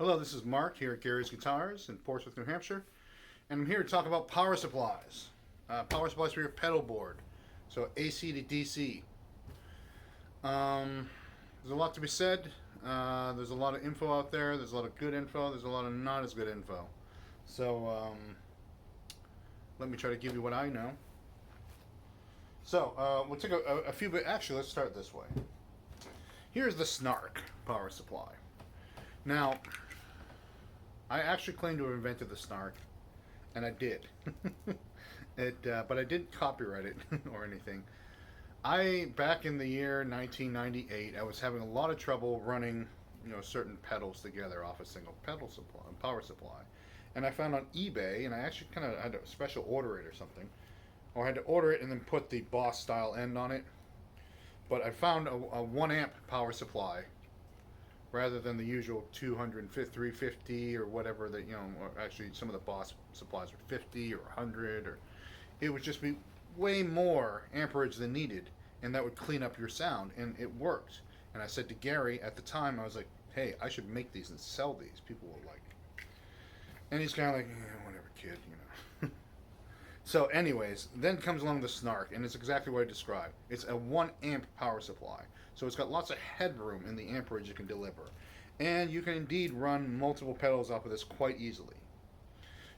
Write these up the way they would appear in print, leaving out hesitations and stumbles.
Hello, this is Mark here at Gary's Guitars in Portsmouth, New Hampshire, and I'm here to talk about power supplies. Power supplies for your pedal board, so AC to DC. There's a lot to be said. There's a lot of info out there. There's a lot of good info. There's a lot of not as good info. So let me try to give you what I know. So we'll take a few bit. Actually, let's start this way. Here's the Snark power supply. Now, I actually claim to have invented the Snark, and I did. But I didn't copyright it or anything. Back in the year 1998, I was having a lot of trouble running, certain pedals together off a single power supply, and I found on eBay, and I actually kind of had to special order it or something, or I had to order it and then put the Boss style end on it. But I found a 1 amp power supply rather than the usual 250, 350 or whatever that, or actually some of the Boss supplies were 50 or 100, or it would just be way more amperage than needed, and that would clean up your sound, and it worked. And I said to Gary at the time, I was like, hey, I should make these and sell these. People will like. And he's kind of like, yeah, whatever, kid, So anyways, then comes along the Snark, and it's exactly what I described. It's a 1 amp power supply. So it's got lots of headroom in the amperage it can deliver. And you can indeed run multiple pedals off of this quite easily.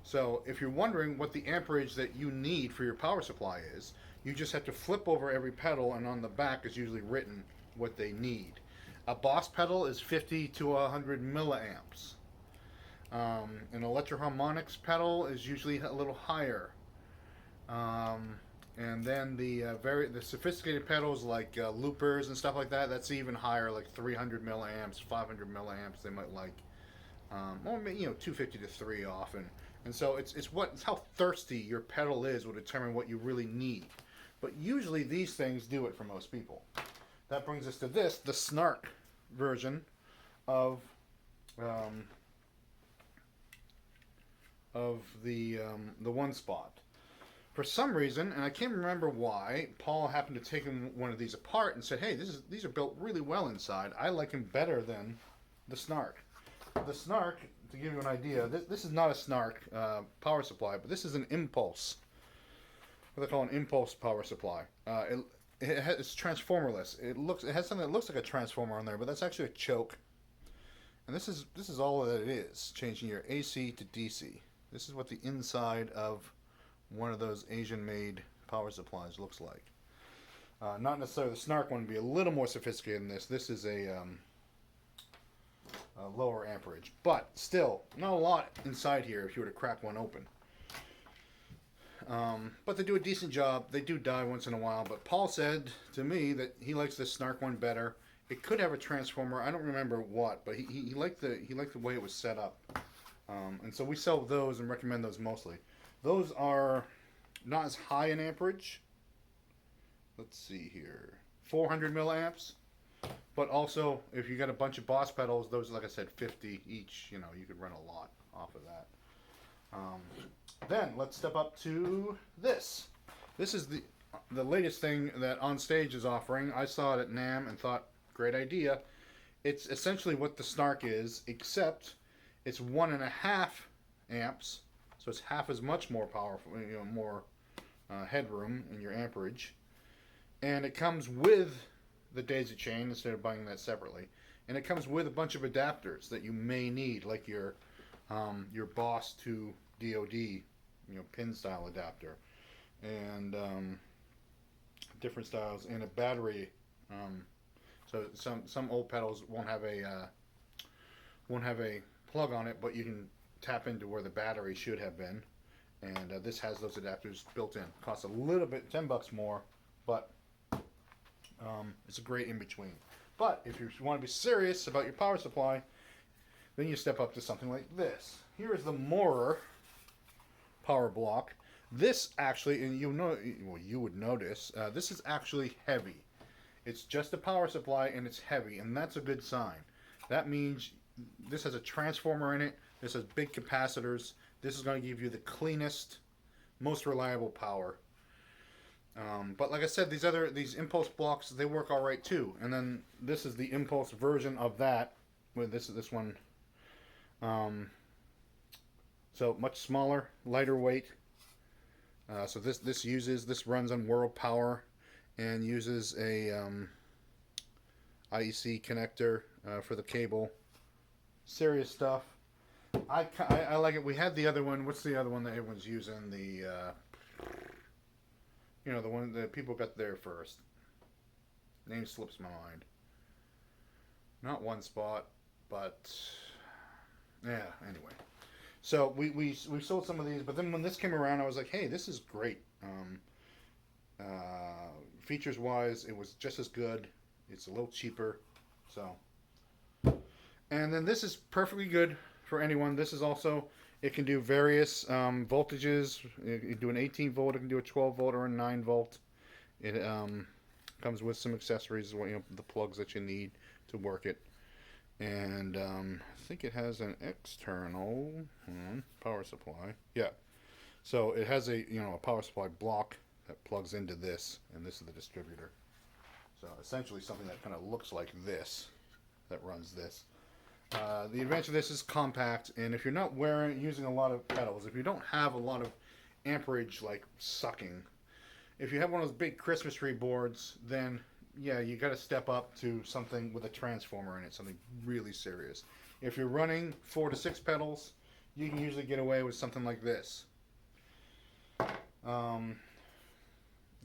So if you're wondering what the amperage that you need for your power supply is, you just have to flip over every pedal, and on the back is usually written what they need. A Boss pedal is 50 to 100 milliamps. An Electro-Harmonix pedal is usually a little higher. And then the sophisticated pedals like loopers and stuff like that, that's even higher, like 300 milliamps, 500 milliamps they might like, or 250 to 3 often. And so it's how thirsty your pedal is will determine what you really need. But usually these things do it for most people. That brings us to this, the Snark version of the one spot. For some reason, and I can't remember why, Paul happened to take one of these apart and said, hey, these are built really well inside. I like them better than the Snark. The Snark, to give you an idea, this is not a Snark power supply, but this is an Impulse. What they call an Impulse power supply. It's transformerless. It has something that looks like a transformer on there, but that's actually a choke. And this is all that it is, changing your AC to DC. This is what the inside of one of those Asian-made power supplies looks like. Not necessarily the Snark one would be a little more sophisticated than this. This is a lower amperage, but still not a lot inside here if you were to crack one open. But they do a decent job. They do die once in a while, but Paul said to me that he likes the Snark one better. It could have a transformer. I don't remember what, but he liked the way it was set up. And so we sell those and recommend those mostly. Those are not as high in amperage. Let's see here. 400 milliamps. But also, if you got a bunch of Boss pedals, those, like I said, 50 each. You could run a lot off of that. Then, let's step up to this. This is the latest thing that On Stage is offering. I saw it at NAMM and thought, great idea. It's essentially what the Snark is, except it's 1.5 amps. So it's half as much more powerful, more headroom in your amperage. And it comes with the daisy chain instead of buying that separately. And it comes with a bunch of adapters that you may need, like your Boss to DoD, pin style adapter, and different styles, and a battery. So some old pedals won't have a plug on it, but you can tap into where the battery should have been, and this has those adapters built in. Costs a little bit, $10 more, but it's a great in-between. But if you want to be serious about your power supply, then you step up to something like this. Here is the Moorer power block. This actually, and you would notice, this is actually heavy. It's just a power supply and it's heavy, and that's a good sign. That means this has a transformer in it. This has big capacitors. This is going to give you the cleanest, most reliable power. But like I said, these Impulse blocks, they work all right too. And then this is the Impulse version of that. Well, this one So much smaller, lighter weight. So this runs on world power and uses a IEC connector for the cable. Serious stuff. I like it. We had the other one. What's the other one that everyone's using? The one that people got there first. Name slips my mind. Not One Spot, but yeah. Anyway, so we sold some of these, but then when this came around, I was like, hey, this is great. Features wise, it was just as good. It's a little cheaper, so. And then this is perfectly good for anyone. This is also, it can do various voltages. You can do an 18 volt, it can do a 12 volt or a 9 volt. It comes with some accessories, the plugs that you need to work it. And I think it has an external power supply. Yeah. So it has a power supply block that plugs into this, and this is the distributor. So essentially something that kind of looks like this, that runs this. The advantage of this is compact, and if you're not using a lot of pedals, if you don't have a lot of amperage like sucking, if you have one of those big Christmas tree boards, then yeah, you got to step up to something with a transformer in it, something really serious. If you're running 4 to 6 pedals, you can usually get away with something like this.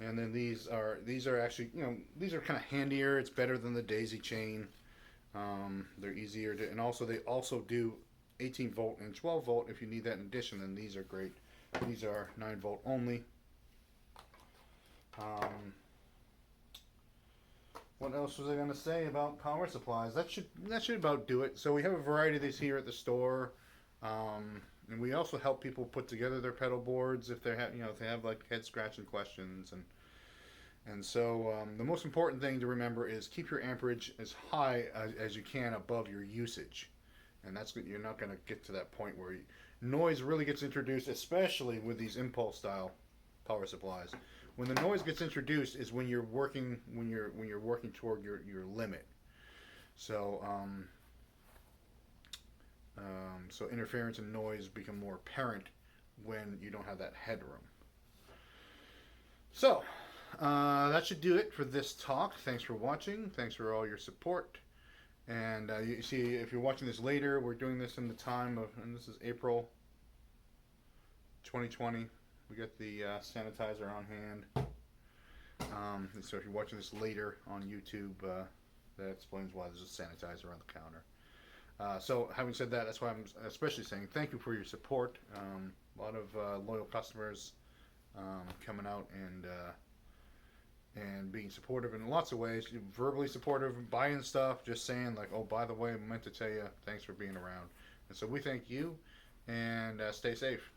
And then these are actually, these are kind of handier. It's better than the daisy chain. They're easier to, and also they also do 18 volt and 12 volt if you need that in addition. Then these are great. These are 9 volt only. What else was I going to say about power supplies? That should about do it. So we have a variety of these here at the store. And we also help people put together their pedal boards if they have like head scratching questions, and so the most important thing to remember is keep your amperage as high as you can above your usage, and that's what you're not going to get to that point where noise really gets introduced, especially with these impulse style power supplies. When the noise gets introduced is when you're working toward your limit. So so interference and noise become more apparent when you don't have that headroom. So, that should do it for this talk. Thanks for watching. Thanks for all your support. And you see, if you're watching this later, we're doing this in the time of, and this is April 2020. We got the sanitizer on hand. So if you're watching this later on YouTube, that explains why there's a sanitizer on the counter. So having said that, that's why I'm especially saying thank you for your support. A lot of loyal customers coming out and being supportive in lots of ways. Verbally supportive, buying stuff, just saying like, oh, by the way, I meant to tell you, thanks for being around. And so we thank you, and stay safe.